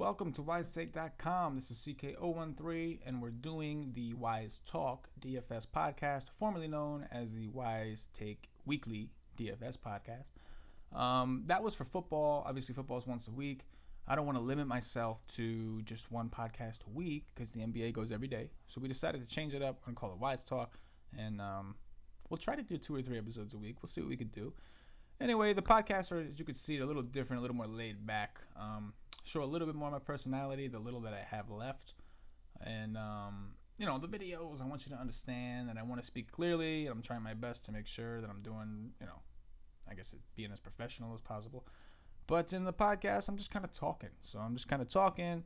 Welcome to WiseTake.com. This is CK013, and we're doing the Wise Talk DFS podcast, formerly known as the WiseTake Weekly DFS podcast. That was for football. Obviously, football is once a week. I don't want to limit myself to just one podcast a week because the NBA goes every day. So we decided to change it up and call it Wise Talk, and we'll try to do 2 or 3 episodes a week. We'll see what we can do. Anyway, the podcasts are, as you can see, a little different, a little more laid back. Show a little bit more of my personality, the little that I have left. And, the videos, I want you to understand that I want to speak clearly. I'm trying my best to make sure that I'm doing, being as professional as possible. But in the podcast, I'm just kind of talking. So I'm just kind of talking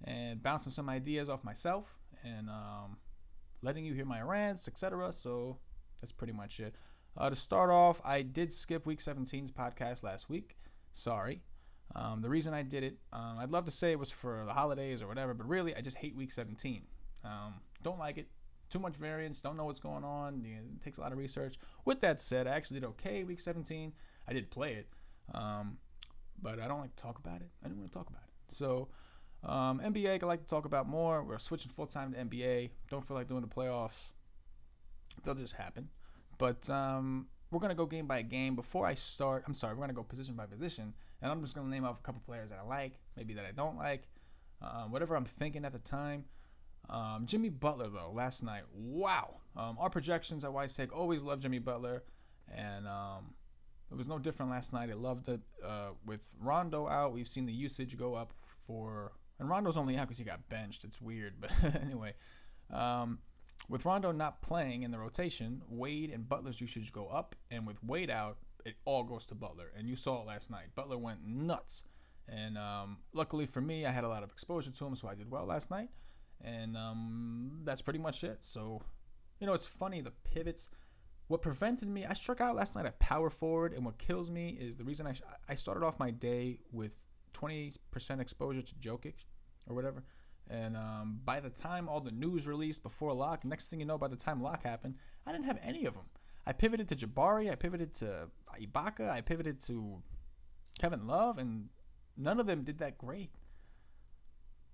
and bouncing some ideas off myself and letting you hear my rants, etc. So that's pretty much it. To start off, I did skip Week 17's podcast last week. Sorry. The reason I did it, I'd love to say it was for the holidays or whatever, but really I just hate Week 17. Don't like it. Too much variance. Don't know what's going on. It takes a lot of research. With that said, I actually did okay Week 17. I did play it, but I don't like to talk about it. I didn't want to talk about it. So NBA, I'd like to talk about more. We're switching full-time to NBA. Don't feel like doing the playoffs. They'll just happen. But we're going to go game by game. Before I start, we're going to go position by position. And I'm just going to name off a couple players that I like, maybe that I don't like, whatever I'm thinking at the time. Jimmy Butler, though, last night, wow. Our projections at WiseTake always love Jimmy Butler. And it was no different last night. I loved it. With Rondo out, we've seen the usage go up and Rondo's only out because he got benched. It's weird. But anyway, with Rondo not playing in the rotation, Wade and Butler's usage go up. And with Wade out, it all goes to Butler. And you saw it last night. Butler went nuts. And luckily for me, I had a lot of exposure to him, so I did well last night. And that's pretty much it. So, it's funny, the pivots. What prevented me, I struck out last night at power forward. And what kills me is the reason I started off my day with 20% exposure to Jokic or whatever. And by the time all the news released before lock, next thing you know, by the time lock happened, I didn't have any of them. I pivoted to Jabari, I pivoted to Ibaka, I pivoted to Kevin Love, and none of them did that great.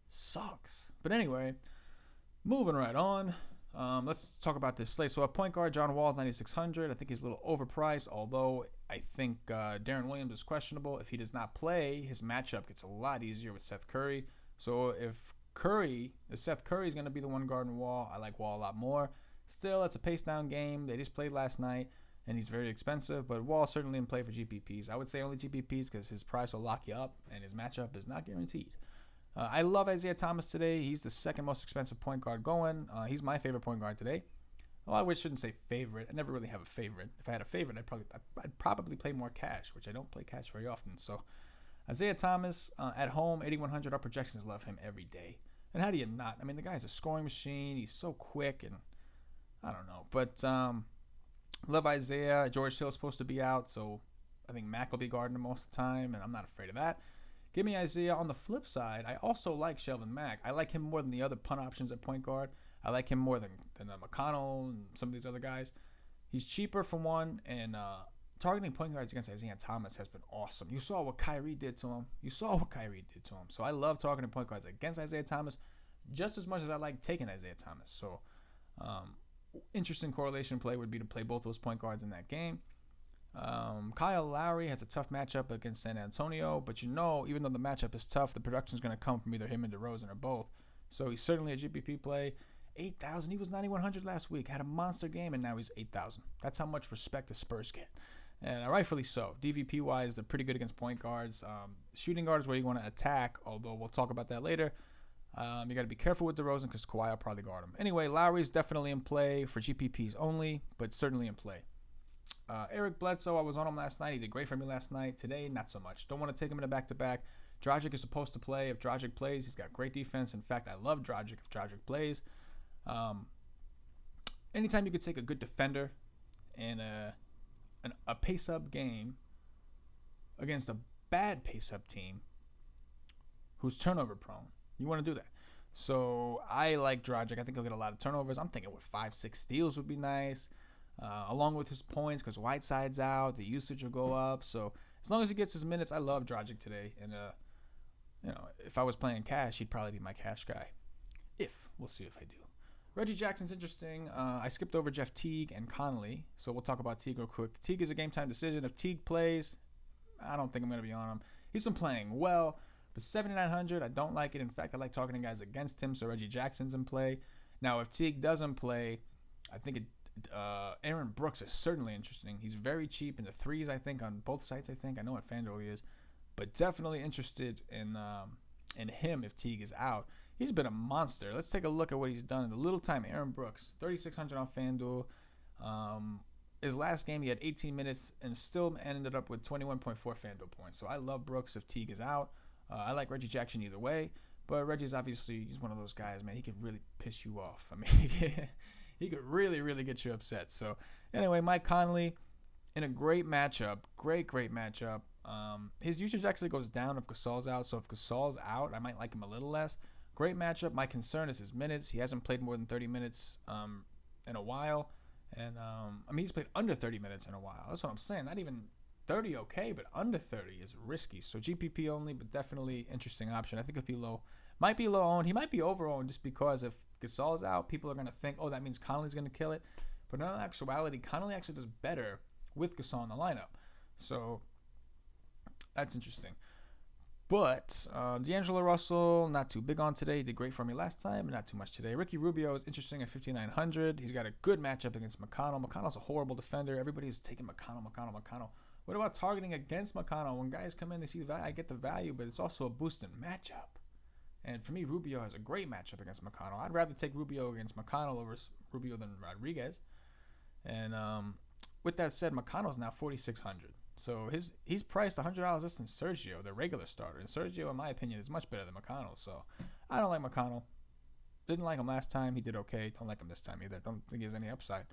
Sucks. But anyway, moving right on. Let's talk about this slate. So at point guard, John Wall's 9,600. I think he's a little overpriced, although I think Darren Williams is questionable. If he does not play, his matchup gets a lot easier with Seth Curry. So if Seth Curry is going to be the one guarding Wall, I like Wall a lot more. Still, it's a pace-down game. They just played last night, and he's very expensive. But Wall certainly in play for GPPs. I would say only GPPs because his price will lock you up, and his matchup is not guaranteed. I love Isaiah Thomas today. He's the second most expensive point guard going. He's my favorite point guard today. Well, I shouldn't say favorite. I never really have a favorite. If I had a favorite, I'd probably play more cash, which I don't play cash very often. So Isaiah Thomas at home, 8,100. Our projections love him every day. And how do you not? I mean, the guy's a scoring machine. He's so quick, and I don't know. But love Isaiah. George Hill's supposed to be out, so I think Mac will be guarding him most of the time, and I'm not afraid of that. Give me Isaiah. On the flip side, I also like Shelvin Mack. I like him more than the other punt options at point guard. I like him more than McConnell and some of these other guys. He's cheaper for one, and targeting point guards against Isaiah Thomas has been awesome. You saw what Kyrie did to him. So I love targeting point guards against Isaiah Thomas just as much as I like taking Isaiah Thomas. So interesting correlation play would be to play both those point guards in that game. Kyle Lowry has a tough matchup against San Antonio, but even though the matchup is tough, the production is going to come from either him and DeRozan or both. So he's certainly a GPP play. 8,000. He was 9,100 last week. Had a monster game, and now he's 8,000. That's how much respect the Spurs get, and rightfully so. DVP wise, they're pretty good against point guards. Shooting guards where you want to attack, although we'll talk about that later. You got to be careful with DeRozan because Kawhi will probably guard him. Anyway, Lowry's definitely in play for GPPs only, but certainly in play. Eric Bledsoe, I was on him last night. He did great for me last night. Today, not so much. Don't want to take him in a back-to-back. Dragic is supposed to play. If Dragic plays, he's got great defense. In fact, I love Dragic if Dragic plays. Anytime you could take a good defender in a pace-up game against a bad pace-up team who's turnover-prone, you want to do that. So I like Dragic. I think he'll get a lot of turnovers. I'm thinking 5-6 steals would be nice. Along with his points, because Whiteside's out, the usage will go up. So as long as he gets his minutes, I love Dragic today. And if I was playing cash, he'd probably be my cash guy. We'll see if I do. Reggie Jackson's interesting. I skipped over Jeff Teague and Conley, so we'll talk about Teague real quick. Teague is a game time decision. If Teague plays, I don't think I'm going to be on him. He's been playing well, but 7,900, I don't like it. In fact, I like targeting guys against him, so Reggie Jackson's in play. Now, if Teague doesn't play, I think Aaron Brooks is certainly interesting. He's very cheap in the threes, I think, on both sites, I think. I know what FanDuel he is, but definitely interested in him if Teague is out. He's been a monster. Let's take a look at what he's done in the little time. Aaron Brooks, 3,600 on FanDuel. His last game, he had 18 minutes and still ended up with 21.4 FanDuel points. So I love Brooks if Teague is out. I like Reggie Jackson either way. But Reggie's obviously, he's one of those guys, man. He could really piss you off. I mean, he could really, really get you upset. So anyway, Mike Conley in a great matchup. Great matchup. His usage actually goes down if Gasol's out. So if Gasol's out, I might like him a little less. Great matchup. My concern is his minutes. He hasn't played more than 30 minutes in a while. And, he's played under 30 minutes in a while. That's what I'm saying. Not even 30, okay, but under 30 is risky. So GPP only, but definitely interesting option. I think if he might be low owned. He might be over owned just because if Gasol's out, people are going to think, oh, that means Conley's going to kill it. But in actuality, Conley actually does better with Gasol in the lineup. So that's interesting. But D'Angelo Russell, not too big on today. He did great for me last time, but not too much today. Ricky Rubio is interesting at 5,900. He's got a good matchup against McConnell. McConnell's a horrible defender. Everybody's taking McConnell. What about targeting against McConnell? When guys come in, they see the value. I get the value, but it's also a boost in matchup. And for me, Rubio has a great matchup against McConnell. I'd rather take Rubio against McConnell over Rubio than Rodriguez. And with that said, McConnell's now 4,600. So he's priced $100 less than Sergio, the regular starter. And Sergio, in my opinion, is much better than McConnell. So I don't like McConnell. Didn't like him last time. He did okay. Don't like him this time either. Don't think he has any upside.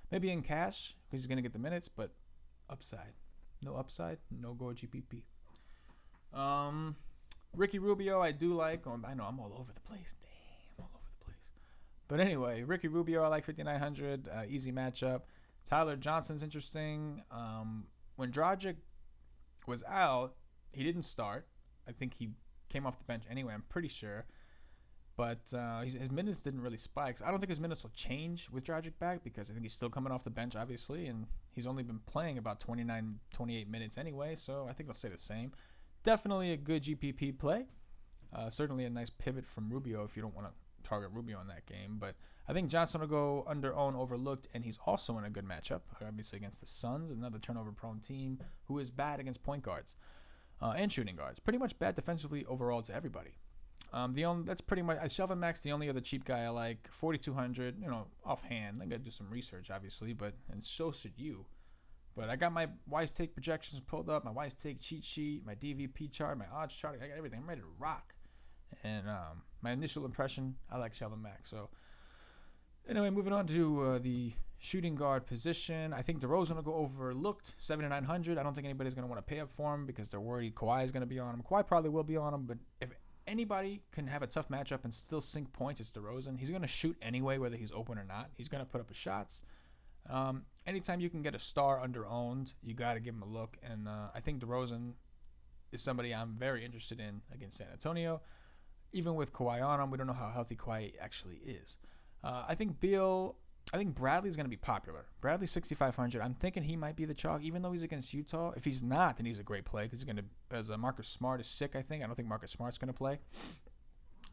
Maybe in cash, because he's going to get the minutes, but upside. No upside, no go GPP. Ricky Rubio, I do like. I know I'm all over the place. Damn, all over the place. But anyway, Ricky Rubio, I like 5,900. Easy matchup. Tyler Johnson's interesting. When Dragic was out, he didn't start. I think he came off the bench anyway, I'm pretty sure. But his minutes didn't really spike. So I don't think his minutes will change with Dragic back because I think he's still coming off the bench, obviously. And he's only been playing about 29, 28 minutes anyway. So I think they'll stay the same. Definitely a good GPP play. Certainly a nice pivot from Rubio if you don't want to target Rubio in that game. But I think Johnson will go under owned, overlooked, and he's also in a good matchup, obviously against the Suns, another turnover-prone team who is bad against point guards and shooting guards. Pretty much bad defensively overall to everybody. That's pretty much Shelvin Max, the only other cheap guy I like, 4,200. Offhand. I got to do some research, obviously, and so should you. But I got my WiseTake projections pulled up, my WiseTake cheat sheet, my DVP chart, my odds chart. I got everything. I'm ready to rock. And my initial impression, I like Shelvin Max. So anyway, moving on to the shooting guard position. I think DeRozan will go overlooked, 7,900. I don't think anybody's going to want to pay up for him because they're worried Kawhi is going to be on him. Kawhi probably will be on him, but if anybody can have a tough matchup and still sink points, it's DeRozan. He's going to shoot anyway, whether he's open or not. He's going to put up his shots. Anytime you can get a star under owned, you got to give him a look. And I think DeRozan is somebody I'm very interested in against San Antonio. Even with Kawhi on him, we don't know how healthy Kawhi actually is. I think Bradley's going to be popular. Bradley's 6,500. I'm thinking he might be the chalk, even though he's against Utah. If he's not, then he's a great play because he's going to, as Marcus Smart is sick, I think. I don't think Marcus Smart's going to play.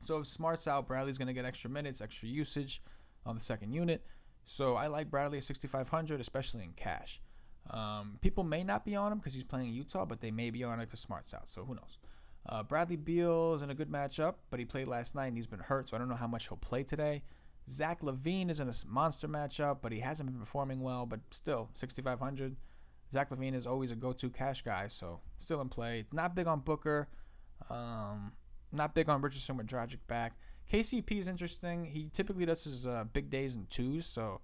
So if Smart's out, Bradley's going to get extra minutes, extra usage on the second unit. So I like Bradley at 6,500, especially in cash. People may not be on him because he's playing Utah, but they may be on it because Smart's out. So who knows? Bradley Beal is in a good matchup, but he played last night and he's been hurt, so I don't know how much he'll play today. Zach LaVine is in a monster matchup, but he hasn't been performing well, but still, 6,500. Zach LaVine is always a go-to cash guy, so still in play. Not big on Booker. Not big on Richardson with Dragic back. KCP is interesting. He typically does his big days in twos, so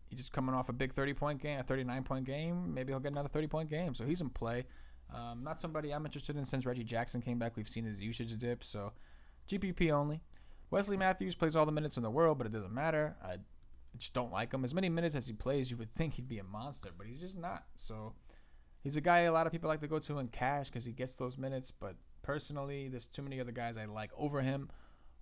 he's just coming off a big 30-point game, a 39-point game. Maybe he'll get another 30-point game, so he's in play. Not somebody I'm interested in since Reggie Jackson came back. We've seen his usage dip, so GPP only. Wesley Matthews plays all the minutes in the world, but it doesn't matter. I just don't like him. As many minutes as he plays, you would think he'd be a monster, but he's just not. So he's a guy a lot of people like to go to in cash because he gets those minutes, but Personally, there's too many other guys I like over him.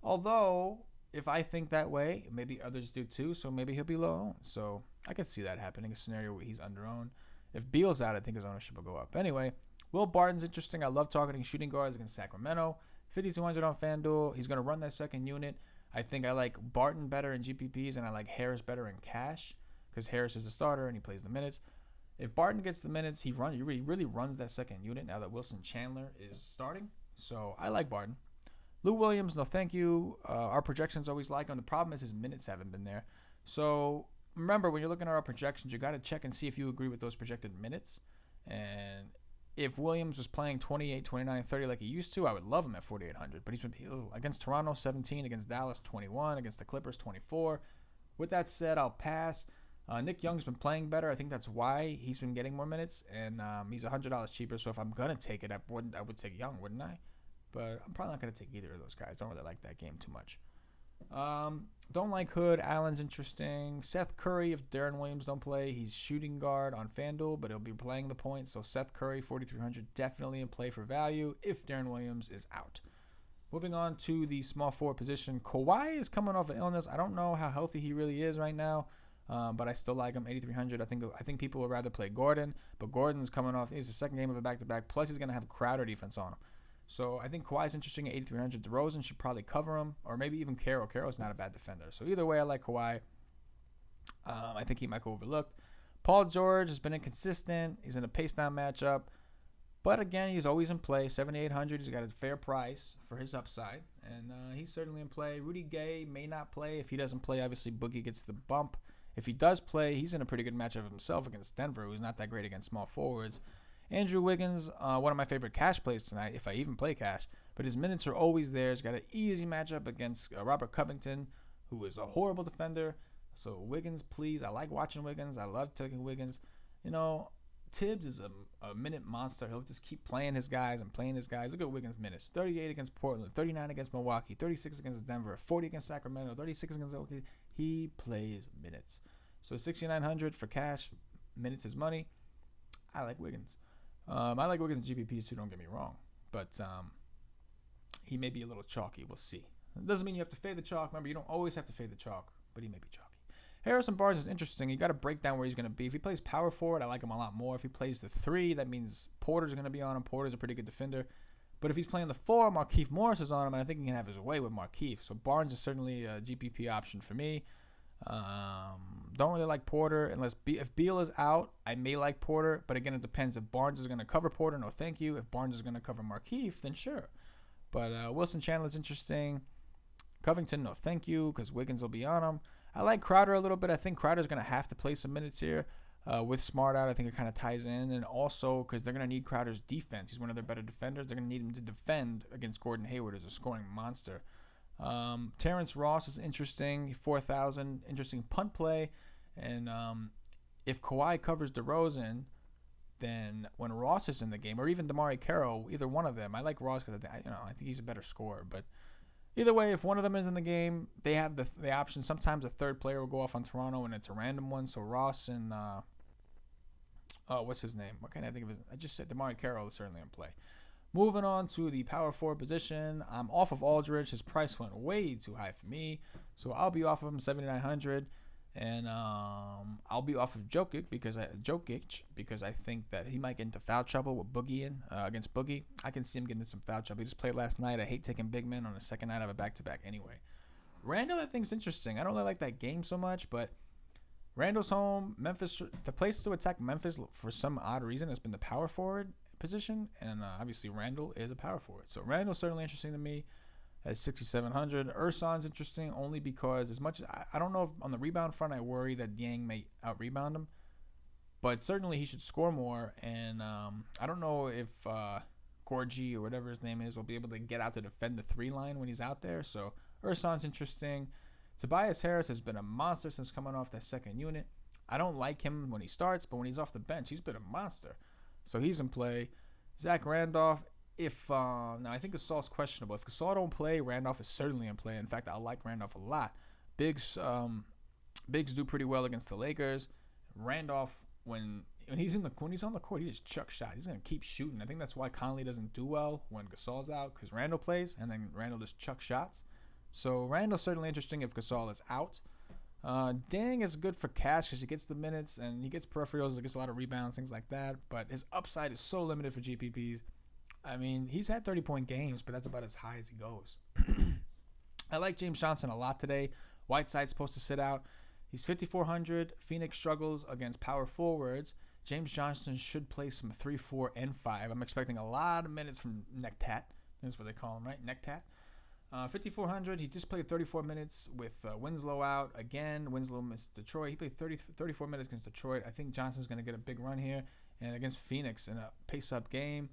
Although, if I think that way, maybe others do too. So maybe he'll be low owned. So I could see that happening. A scenario where he's under owned. If Beal's out, I think his ownership will go up. Anyway, Will Barton's interesting. I love targeting shooting guards against Sacramento. 5,200 on FanDuel. He's going to run that second unit. I think I like Barton better in GPPs and I like Harris better in cash because Harris is the starter and he plays the minutes. If Barton gets the minutes, he really runs that second unit now that Wilson Chandler is starting. So I like Barton. Lou Williams, no thank you. Our projections always like him. The problem is his minutes haven't been there. So remember, when you're looking at our projections, you got to check and see if you agree with those projected minutes. And if Williams was playing 28, 29, 30 like he used to, I would love him at 4,800. But he was against Toronto, 17, against Dallas, 21, against the Clippers, 24. With that said, I'll pass. Nick Young's been playing better. I think that's why he's been getting more minutes. And he's $100 cheaper. So if I'm going to take it, I would take Young, wouldn't I? But I'm probably not going to take either of those guys. Don't really like that game too much. Don't like Hood. Allen's interesting. Seth Curry, if Deron Williams don't play, he's shooting guard on FanDuel, but he'll be playing the point. So Seth Curry, 4,300, definitely in play for value if Deron Williams is out. Moving on to the small forward position. Kawhi is coming off an illness. I don't know how healthy he really is right now, but I still like him, 8,300. I think people would rather play Gordon, but Gordon's coming off. It's the second game of a back-to-back, plus he's going to have Crowder defense on him. So I think Kawhi's interesting at 8,300. DeRozan should probably cover him, or maybe even Carroll. Carroll's not a bad defender. So either way, I like Kawhi. I think he might go overlooked. Paul George has been inconsistent. He's in a pace-down matchup. But again, he's always in play. 7,800. He's got a fair price for his upside. And he's certainly in play. Rudy Gay may not play. If he doesn't play, obviously Boogie gets the bump. If he does play, he's in a pretty good matchup himself against Denver, who's not that great against small forwards. Andrew Wiggins, one of my favorite cash plays tonight, if I even play cash. But his minutes are always there. He's got an easy matchup against Robert Covington, who is a horrible defender. So Wiggins, please. I like watching Wiggins. I love taking Wiggins. You know, Tibbs is a minute monster. He'll just keep playing his guys and playing his guys. Look at Wiggins' minutes. 38 against Portland, 39 against Milwaukee, 36 against Denver, 40 against Sacramento, 36 against Oklahoma. He plays minutes. So 6,900 for cash. Minutes is money. I like Wiggins. I like Wiggins in GPPs too, don't get me wrong. But he may be a little chalky. We'll see. It doesn't mean you have to fade the chalk. Remember, you don't always have to fade the chalk, but he may be chalky. Harrison Barnes is interesting. You got to break down where he's going to be. If he plays power forward, I like him a lot more. If he plays the 3, that means Porter's going to be on him. Porter's a pretty good defender. But if he's playing the 4, Markieff Morris is on him, and I think he can have his way with Markieff. So Barnes is certainly a GPP option for me. Don't really like Porter unless if Beal is out, I may like Porter, but again, it depends. If Barnes is going to cover Porter, no thank you. If Barnes is going to cover Markieff, then sure. But Wilson Chandler's interesting. Covington, no thank you, because Wiggins will be on him. I like Crowder a little bit. I think Crowder's going to have to play some minutes here. With Smart out, I think it kind of ties in. And also, because they're going to need Crowder's defense. He's one of their better defenders. They're going to need him to defend against Gordon Hayward as a scoring monster. Terrence Ross is interesting, 4,000, interesting punt play, and if Kawhi covers DeRozan, then when Ross is in the game, or even DeMarre Carroll, either one of them, I like Ross because I think he's a better scorer. But either way, if one of them is in the game, they have the option. Sometimes a third player will go off on Toronto, and it's a random one. So Ross and what's his name? What can I think of? I just said DeMarre Carroll is certainly in play. Moving on to the power forward position, I'm off of Aldridge. His price went way too high for me, so I'll be off of him 7,900, and I'll be off of Jokic because I think that he might get into foul trouble with Boogie against Boogie. I can see him getting into some foul trouble. He just played last night. I hate taking big men on the second night of a back-to-back anyway. Randall, I think, is interesting. I don't really like that game so much, but Randall's home. Memphis, the place to attack Memphis for some odd reason has been the power forward position, and obviously Randall is a power forward. So Randall's certainly interesting to me at 6,700. Ersan's interesting only because as much as I don't know if on the rebound front I worry that Yang may out-rebound him, but certainly he should score more, and I don't know if Gorgie or whatever his name is will be able to get out to defend the 3 line when he's out there. So Ersan's interesting. Tobias Harris has been a monster since coming off that second unit. I don't like him when he starts, but when he's off the bench, he's been a monster. So he's in play. Zach Randolph, now I think Gasol's questionable. If Gasol don't play, Randolph is certainly in play. In fact, I like Randolph a lot. Biggs do pretty well against the Lakers. Randolph when he's on the court, he just chucks shots. He's gonna keep shooting. I think that's why Conley doesn't do well when Gasol's out, because Randall plays and then Randall just chucks shots. So Randall's certainly interesting if Gasol is out. Dang is good for cash because he gets the minutes and he gets peripherals, he gets a lot of rebounds, things like that. But his upside is so limited for GPPs. I mean, he's had 30-point games, but that's about as high as he goes. I like James Johnson a lot today. Whiteside's supposed to sit out. He's 5,400. Phoenix struggles against power forwards. James Johnson should play some 3, 4, and 5. I'm expecting a lot of minutes from Necktat. That's what they call him, right? Necktat. 5,400. He just played 34 minutes with Winslow out. Again, Winslow missed Detroit. He played 34 minutes against Detroit. I think Johnson's going to get a big run here. And against Phoenix in a pace-up game,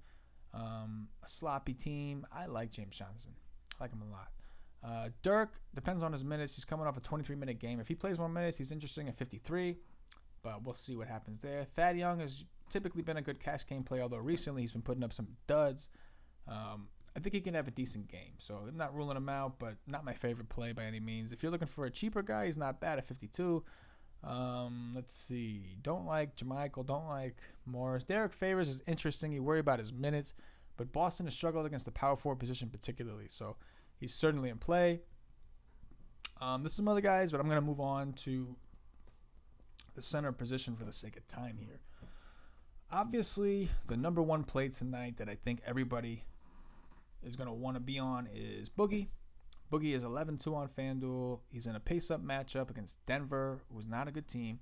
a sloppy team, I like James Johnson. I like him a lot. Dirk, depends on his minutes. He's coming off a 23-minute game. If he plays more minutes, he's interesting at 53. But we'll see what happens there. Thad Young has typically been a good cash game play, although recently he's been putting up some duds. I think he can have a decent game. So I'm not ruling him out, but not my favorite play by any means. If you're looking for a cheaper guy, he's not bad at 52. Let's see. Don't like Jamichael. Don't like Morris. Derek Favors is interesting. You worry about his minutes. But Boston has struggled against the power forward position particularly. So he's certainly in play. There's some other guys, but I'm going to move on to the center position for the sake of time here. Obviously, the number one play tonight that I think everybody is going to want to be on is Boogie. Boogie is 11-2 on FanDuel. He's in a pace-up matchup against Denver, who's not a good team.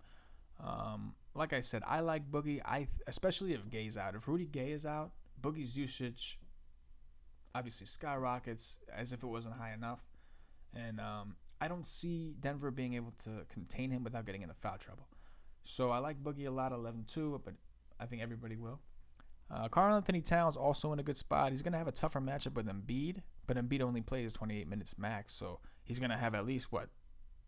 Like I said, I like Boogie, especially if Gay's out. If Rudy Gay is out, Boogie's usage obviously skyrockets as if it wasn't high enough. And I don't see Denver being able to contain him without getting into foul trouble. So I like Boogie a lot, 11-2, but I think everybody will. Karl Anthony Towns also in a good spot. He's going to have a tougher matchup with Embiid, but Embiid only plays 28 minutes max, so he's going to have at least,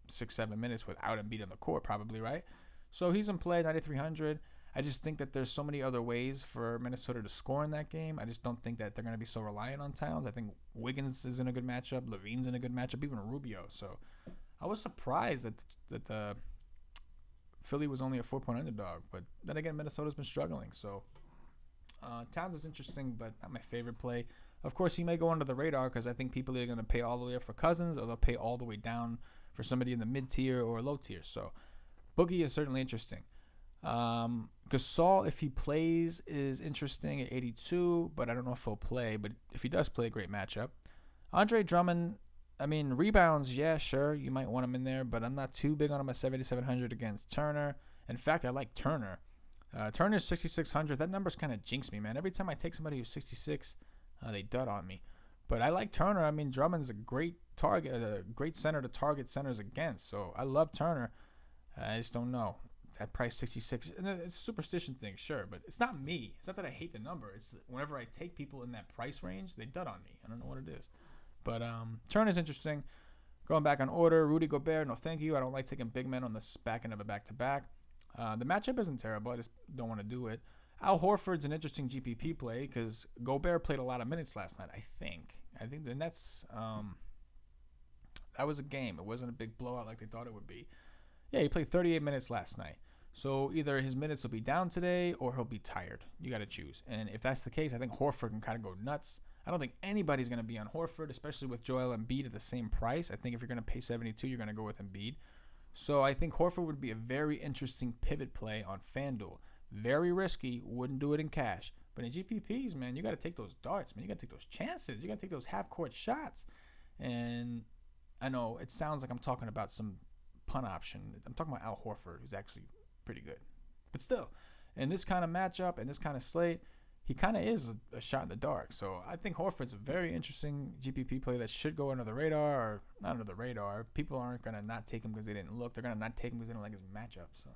6-7 minutes without Embiid on the court probably, right? So he's in play, 9,300. I just think that there's so many other ways for Minnesota to score in that game. I just don't think that they're going to be so reliant on Towns. I think Wiggins is in a good matchup. Levine's in a good matchup, even Rubio. So I was surprised that the Philly was only a 4-point underdog. But then again, Minnesota's been struggling. So Towns is interesting, but not my favorite play. Of course, he may go under the radar because I think people are going to pay all the way up for Cousins, or they'll pay all the way down for somebody in the mid-tier or low tier. So Boogie is certainly interesting. Gasol, if he plays, is interesting at 82, but I don't know if he'll play. But if he does play, a great matchup. Andre Drummond, I mean, rebounds, yeah, sure, you might want him in there, but I'm not too big on him at 7,700 against Turner. In fact, I like Turner. Turner's 6,600. That number's kind of jinxed me, man. Every time I take somebody who's 66, they dud on me. But I like Turner. I mean, Drummond's a great target, a great center to target centers against. So I love Turner. I just don't know. That price 66, and it's a superstition thing, sure, but it's not me. It's not that I hate the number. It's whenever I take people in that price range, they dud on me. I don't know what it is. But Turner's interesting. Going back on order, Rudy Gobert, no thank you. I don't like taking big men on the back end of a back-to-back. The matchup isn't terrible. I just don't want to do it. Al Horford's an interesting GPP play because Gobert played a lot of minutes last night, I think. I think the Nets, that was a game. It wasn't a big blowout like they thought it would be. Yeah, he played 38 minutes last night. So either his minutes will be down today or he'll be tired. You got to choose. And if that's the case, I think Horford can kind of go nuts. I don't think anybody's going to be on Horford, especially with Joel Embiid at the same price. I think if you're going to pay 72, you're going to go with Embiid. So I think Horford would be a very interesting pivot play on FanDuel. Very risky. Wouldn't do it in cash. But in GPPs, man, you got to take those darts, man. You got to take those chances. You got to take those half-court shots. And I know it sounds like I'm talking about some punt option. I'm talking about Al Horford, who's actually pretty good. But still, in this kind of matchup and this kind of slate, he kind of is a shot in the dark. So I think Horford's a very interesting GPP play that should go under the radar, or not under the radar. People aren't going to not take him because they didn't look. They're going to not take him because they don't like his matchup. So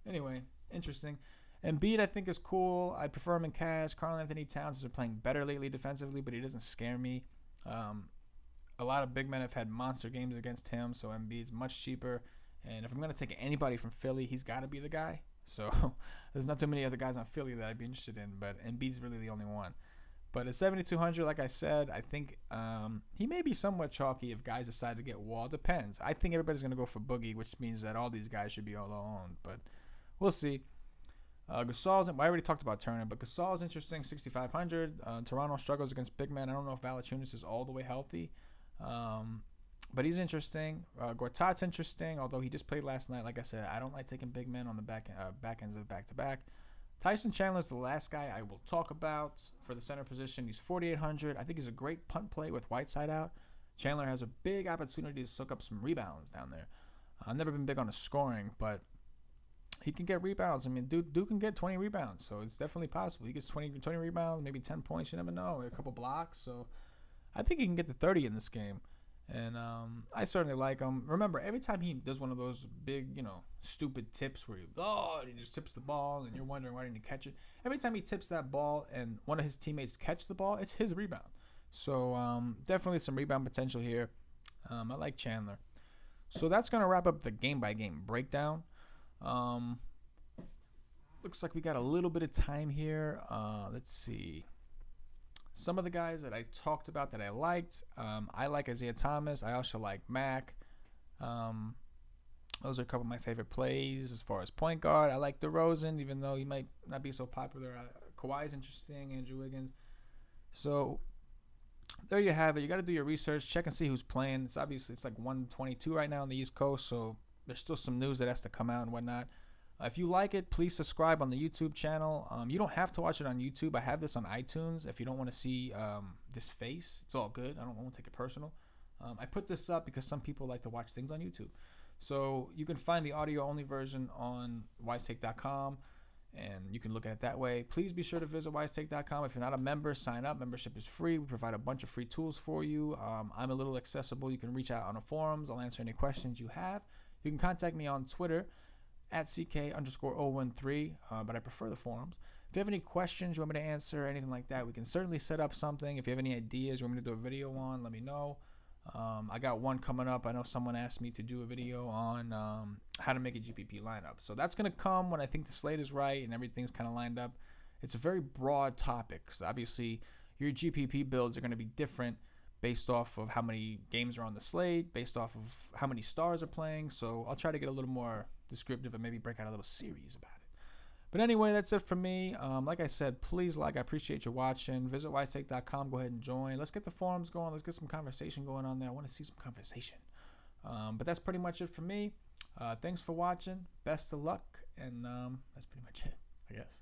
anyway, interesting. Embiid, I think, is cool. I prefer him in cash. Karl Anthony Towns has been playing better lately defensively, but he doesn't scare me. A lot of big men have had monster games against him, so Embiid's much cheaper. And if I'm going to take anybody from Philly, he's got to be the guy. So there's not too many other guys on Philly that I'd be interested in, but Embiid's really the only one. But at 7,200, like I said, I think he may be somewhat chalky if guys decide to get Wall. Depends. I think everybody's going to go for Boogie, which means that all these guys should be all owned. But we'll see. Gasol's, I already talked about Turner, but Gasol's interesting, 6,500. Toronto struggles against big men. I don't know if Valanciunas is all the way healthy, but he's interesting. Gortat's interesting, although he just played last night. Like I said, I don't like taking big men on the back ends of back-to-back. Tyson Chandler's the last guy I will talk about for the center position. He's 4,800. I think he's a great punt play with Whiteside out. Chandler has a big opportunity to soak up some rebounds down there. I've never been big on the scoring, but he can get rebounds. I mean, dude can get 20 rebounds, so it's definitely possible. He gets 20 rebounds, maybe 10 points. You never know. A couple blocks, so I think he can get to 30 in this game. And I certainly like him. Remember, every time he does one of those big, stupid tips where he just tips the ball and you're wondering why didn't he catch it. Every time he tips that ball and one of his teammates catch the ball, it's his rebound. So definitely some rebound potential here. I like Chandler. So that's going to wrap up the game-by-game breakdown. Looks like we got a little bit of time here. Let's see. Some of the guys that I talked about that I liked. I like Isaiah Thomas. I also like Mac. Those are a couple of my favorite plays as far as point guard. I like DeRozan, even though he might not be so popular. Kawhi is interesting. Andrew Wiggins. So there you have it. You got to do your research. Check and see who's playing. It's like 122 right now on the East Coast, so there's still some news that has to come out and whatnot. If you like it, please subscribe on the YouTube channel. You don't have to watch it on YouTube. I have this on iTunes. If you don't want to see this face, it's all good. I won't take it personal. I put this up because some people like to watch things on YouTube. So you can find the audio-only version on WiseTake.com, and you can look at it that way. Please be sure to visit WiseTake.com. If you're not a member, sign up. Membership is free. We provide a bunch of free tools for you. I'm a little accessible. You can reach out on the forums. I'll answer any questions you have. You can contact me on Twitter at CK_013, but I prefer the forums. If you have any questions you want me to answer, anything like that, we can certainly set up something. If you have any ideas you want me to do a video on, let me know. I got one coming up. I know someone asked me to do a video on how to make a GPP lineup. So that's going to come when I think the slate is right and everything's kind of lined up. It's a very broad topic because obviously your GPP builds are going to be different based off of how many games are on the slate, based off of how many stars are playing. So I'll try to get a little more descriptive and maybe break out a little series about it. But anyway, that's it for me. Like I said, please I appreciate you watching. Visit wisetake.com. Go ahead and join. Let's get the forums going. Let's get some conversation going on there. I want to see some conversation. But that's pretty much it for me. Thanks for watching. Best of luck. And that's pretty much it, I guess.